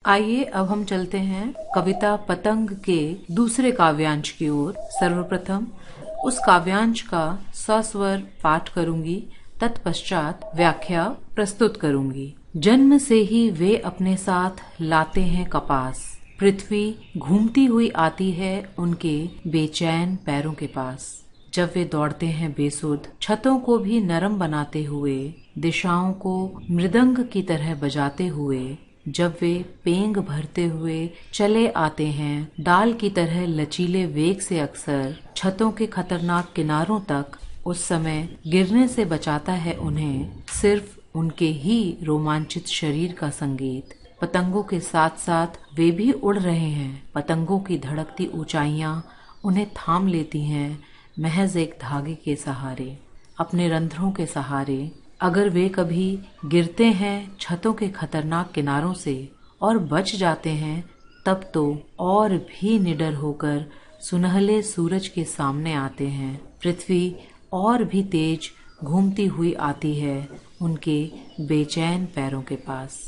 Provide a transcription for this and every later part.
आइए अब हम चलते हैं कविता पतंग के दूसरे काव्यांश की ओर। सर्वप्रथम उस काव्यांश का सस्वर पाठ करूंगी, तत्पश्चात व्याख्या प्रस्तुत करूंगी। जन्म से ही वे अपने साथ लाते हैं कपास, पृथ्वी घूमती हुई आती है उनके बेचैन पैरों के पास। जब वे दौड़ते हैं बेसुध, छतों को भी नरम बनाते हुए, दिशाओं को मृदंग की तरह बजाते हुए, जब वे पेंग भरते हुए चले आते हैं डाल की तरह लचीले वेग से, अक्सर छतों के खतरनाक किनारों तक, उस समय गिरने से बचाता है उन्हें सिर्फ उनके ही रोमांचित शरीर का संगीत। पतंगों के साथ साथ वे भी उड़ रहे हैं। पतंगों की धड़कती ऊंचाइयां उन्हें थाम लेती हैं महज एक धागे के सहारे, अपने रंध्रों के सहारे। अगर वे कभी गिरते हैं छतों के खतरनाक किनारों से और बच जाते हैं, तब तो और भी निडर होकर सुनहले सूरज के सामने आते हैं। पृथ्वी और भी तेज घूमती हुई आती है उनके बेचैन पैरों के पास।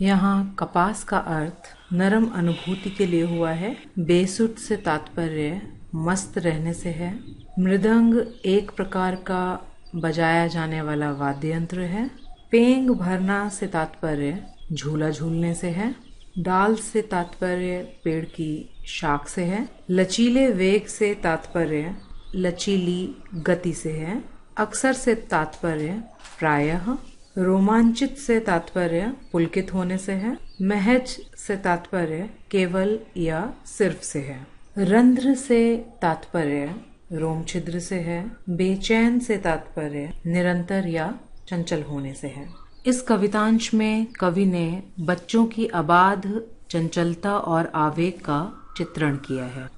यहाँ कपास का अर्थ नरम अनुभूति के लिए हुआ है। बेसुध से तात्पर्य मस्त रहने से है। मृदंग एक प्रकार का बजाया जाने वाला वाद्य यंत्र है। पेंग भरना से तात्पर्य झूला झूलने से है। डाल से तात्पर्य पेड़ की शाख से है। लचीले वेग से तात्पर्य लचीली गति से है। अक्सर से तात्पर्य प्रायः। रोमांचित से तात्पर्य पुलकित होने से है। महज से तात्पर्य केवल या सिर्फ से है। रंध्र से तात्पर्य रोम छिद्र से है। बेचैन से तात्पर्य निरंतर या चंचल होने से है। इस कवितांश में कवि ने बच्चों की अबाध चंचलता और आवेग का चित्रण किया है।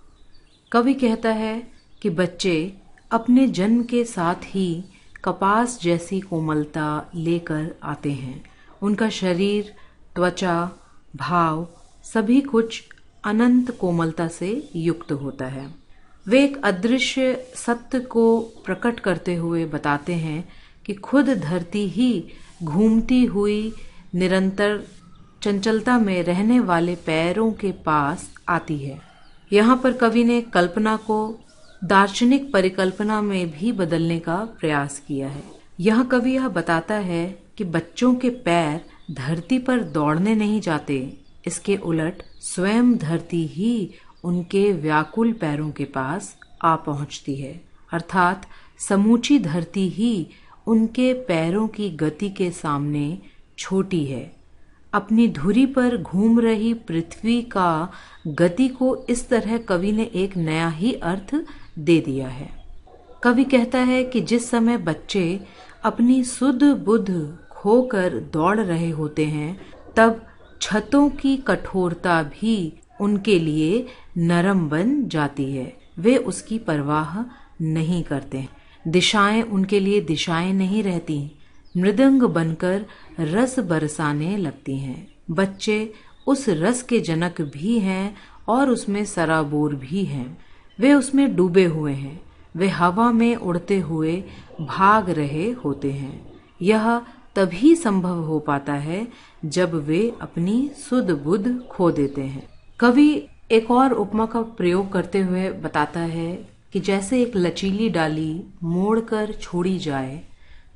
कवि कहता है कि बच्चे अपने जन्म के साथ ही कपास जैसी कोमलता लेकर आते हैं। उनका शरीर, त्वचा, भाव सभी कुछ अनंत कोमलता से युक्त होता है। वे एक अदृश्य सत्य को प्रकट करते हुए बताते हैं कि खुद धरती ही घूमती हुई निरंतर चंचलता में रहने वाले पैरों के पास आती है। यहाँ पर कवि ने कल्पना को दार्शनिक परिकल्पना में भी बदलने का प्रयास किया है। यह कवि यह बताता है कि बच्चों के पैर धरती पर दौड़ने नहीं जाते, इसके उलट स्वयं धरती ही उनके व्याकुल पैरों के पास आ पहुंचती है, अर्थात समूची धरती ही उनके पैरों की गति के सामने छोटी है। अपनी धुरी पर घूम रही पृथ्वी का गति को इस तरह कवि ने एक नया ही अर्थ दे दिया है। कवि कहता है कि जिस समय बच्चे अपनी सुध बुध खोकर दौड़ रहे होते हैं, तब छतों की कठोरता भी उनके लिए नरम बन जाती है। वे उसकी परवाह नहीं करते। दिशाएं उनके लिए दिशाएं नहीं रहती, मृदंग बनकर रस बरसाने लगती हैं। बच्चे उस रस के जनक भी हैं और उसमें सराबोर भी हैं। वे उसमें डूबे हुए हैं। वे हवा में उड़ते हुए भाग रहे होते हैं। यह तभी संभव हो पाता है जब वे अपनी सुध बुध खो देते हैं। कवि एक और उपमा का प्रयोग करते हुए बताता है कि जैसे एक लचीली डाली मोड़कर छोड़ी जाए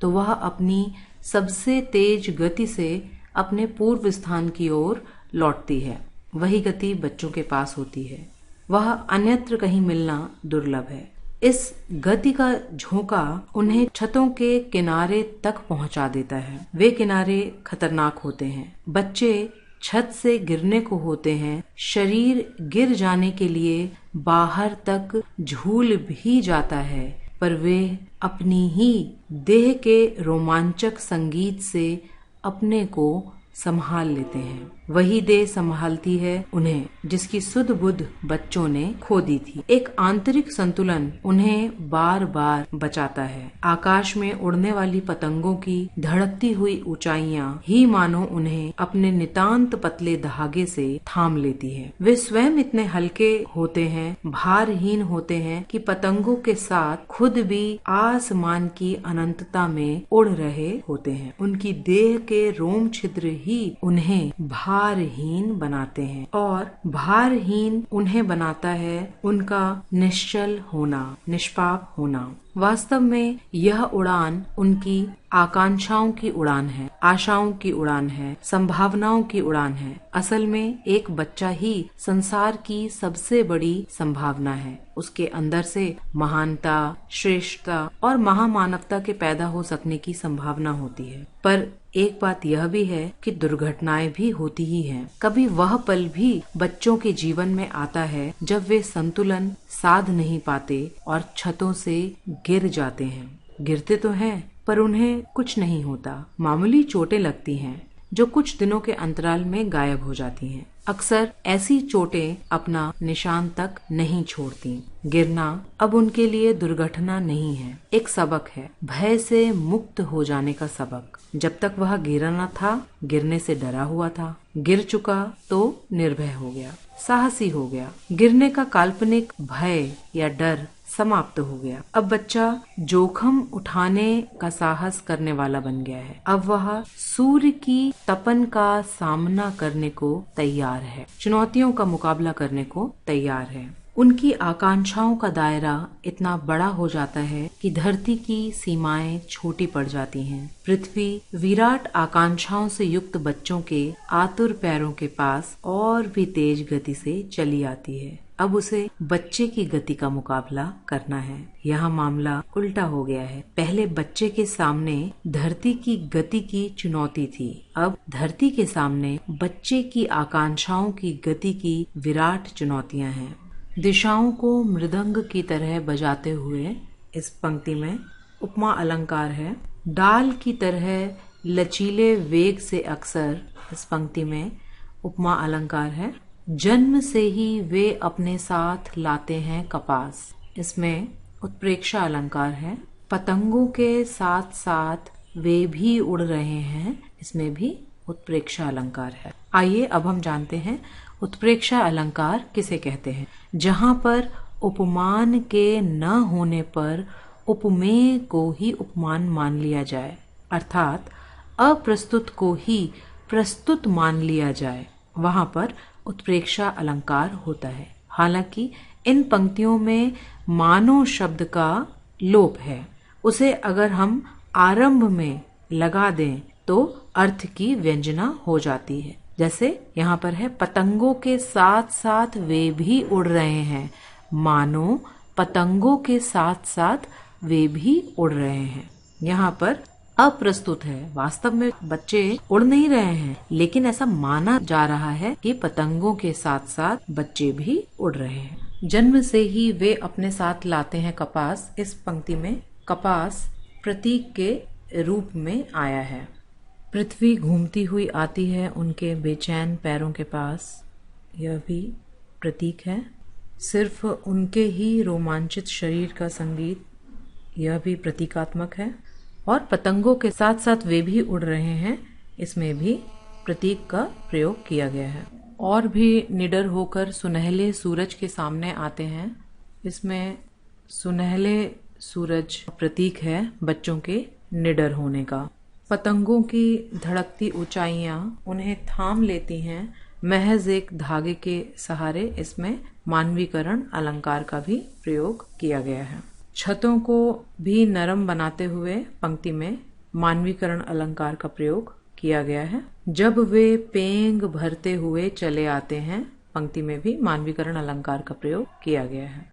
तो वह अपनी सबसे तेज गति से अपने पूर्व स्थान की ओर लौटती है। वही गति बच्चों के पास होती है। वह अन्यत्र कहीं मिलना दुर्लभ है। इस गति का झोंका उन्हें छतों के किनारे तक पहुंचा देता है। वे किनारे खतरनाक होते हैं। बच्चे छत से गिरने को होते हैं। शरीर गिर जाने के लिए बाहर तक झूल भी जाता है, पर वे अपनी ही देह के रोमांचक संगीत से अपने को संभाल लेते हैं। वही देह संभालती है उन्हें जिसकी सुध बुध बच्चों ने खो दी थी। एक आंतरिक संतुलन उन्हें बार बार बचाता है। आकाश में उड़ने वाली पतंगों की धड़कती हुई ऊंचाइयां ही मानो उन्हें अपने नितांत पतले धागे से थाम लेती है। वे स्वयं इतने हल्के होते हैं, भारहीन होते हैं कि पतंगों के साथ खुद भी आसमान की अनंतता में उड़ रहे होते हैं। उनकी देह के रोम छिद्र ही उन्हें भार भारहीन बनाते हैं, और भारहीन उन्हें बनाता है उनका निश्चल होना, निष्पाप होना। वास्तव में यह उड़ान उनकी आकांक्षाओं की उड़ान है, आशाओं की उड़ान है, संभावनाओं की उड़ान है। असल में एक बच्चा ही संसार की सबसे बड़ी संभावना है। उसके अंदर से महानता, श्रेष्ठता और महामानवता के पैदा हो सकने की संभावना होती है। पर एक बात यह भी है कि दुर्घटनाएं भी होती ही हैं। कभी वह पल भी बच्चों के जीवन में आता है जब वे संतुलन साध नहीं पाते और छतों से गिर जाते हैं। गिरते तो हैं पर उन्हें कुछ नहीं होता। मामूली चोटें लगती हैं जो कुछ दिनों के अंतराल में गायब हो जाती हैं। अक्सर ऐसी चोटें अपना निशान तक नहीं छोड़ती। गिरना अब उनके लिए दुर्घटना नहीं है, एक सबक है, भय से मुक्त हो जाने का सबक। जब तक वह गिरा न था, गिरने से डरा हुआ था। गिर चुका तो निर्भय हो गया, साहसी हो गया। गिरने का काल्पनिक भय या डर समाप्त हो गया। अब बच्चा जोखम उठाने का साहस करने वाला बन गया है। अब वह सूर्य की तपन का सामना करने को तैयार है, चुनौतियों का मुकाबला करने को तैयार है। उनकी आकांक्षाओं का दायरा इतना बड़ा हो जाता है कि धरती की सीमाएं छोटी पड़ जाती हैं। पृथ्वी विराट आकांक्षाओं से युक्त बच्चों के आतुर पैरों के पास और भी तेज गति से चली आती है। अब उसे बच्चे की गति का मुकाबला करना है। यहाँ मामला उल्टा हो गया है। पहले बच्चे के सामने धरती की गति की चुनौती थी, अब धरती के सामने बच्चे की आकांक्षाओं की गति की विराट चुनौतियां हैं। दिशाओं को मृदंग की तरह बजाते हुए इस पंक्ति में उपमा अलंकार है। डाल की तरह लचीले वेग से अक्सर इस पंक्ति में उपमा अलंकार है। जन्म से ही वे अपने साथ लाते हैं कपास, इसमें उत्प्रेक्षा अलंकार है। पतंगों के साथ साथ वे भी उड़ रहे हैं, इसमें भी उत्प्रेक्षा अलंकार है। आइए अब हम जानते हैं उत्प्रेक्षा अलंकार किसे कहते हैं। जहाँ पर उपमान के न होने पर उपमेय को ही उपमान मान लिया जाए, अर्थात अप्रस्तुत को ही प्रस्तुत मान लिया जाए, वहाँ पर उत्प्रेक्षा अलंकार होता है। हालांकि इन पंक्तियों में मानो शब्द का लोप है। उसे अगर हम आरंभ में लगा दें तो अर्थ की व्यंजना हो जाती है। जैसे यहाँ पर है, पतंगों के साथ साथ वे भी उड़ रहे हैं। मानो पतंगों के साथ साथ वे भी उड़ रहे हैं। यहाँ पर अप्रस्तुत है, वास्तव में बच्चे उड़ नहीं रहे हैं, लेकिन ऐसा माना जा रहा है कि पतंगों के साथ साथ बच्चे भी उड़ रहे हैं। जन्म से ही वे अपने साथ लाते हैं कपास। इस पंक्ति में कपास प्रतीक के रूप में आया है। पृथ्वी घूमती हुई आती है उनके बेचैन पैरों के पास, यह भी प्रतीक है। सिर्फ उनके ही रोमांचित शरीर का संगीत, यह भी प्रतीकात्मक है। और पतंगों के साथ साथ वे भी उड़ रहे हैं, इसमें भी प्रतीक का प्रयोग किया गया है। और भी निडर होकर सुनहले सूरज के सामने आते हैं, इसमें सुनहले सूरज प्रतीक है बच्चों के निडर होने का। पतंगों की धड़कती ऊंचाइयां उन्हें थाम लेती हैं महज एक धागे के सहारे, इसमें मानवीकरण अलंकार का भी प्रयोग किया गया है। छतों को भी नरम बनाते हुए पंक्ति में मानवीकरण अलंकार का प्रयोग किया गया है। जब वे पेंग भरते हुए चले आते हैं, पंक्ति में भी मानवीकरण अलंकार का प्रयोग किया गया है।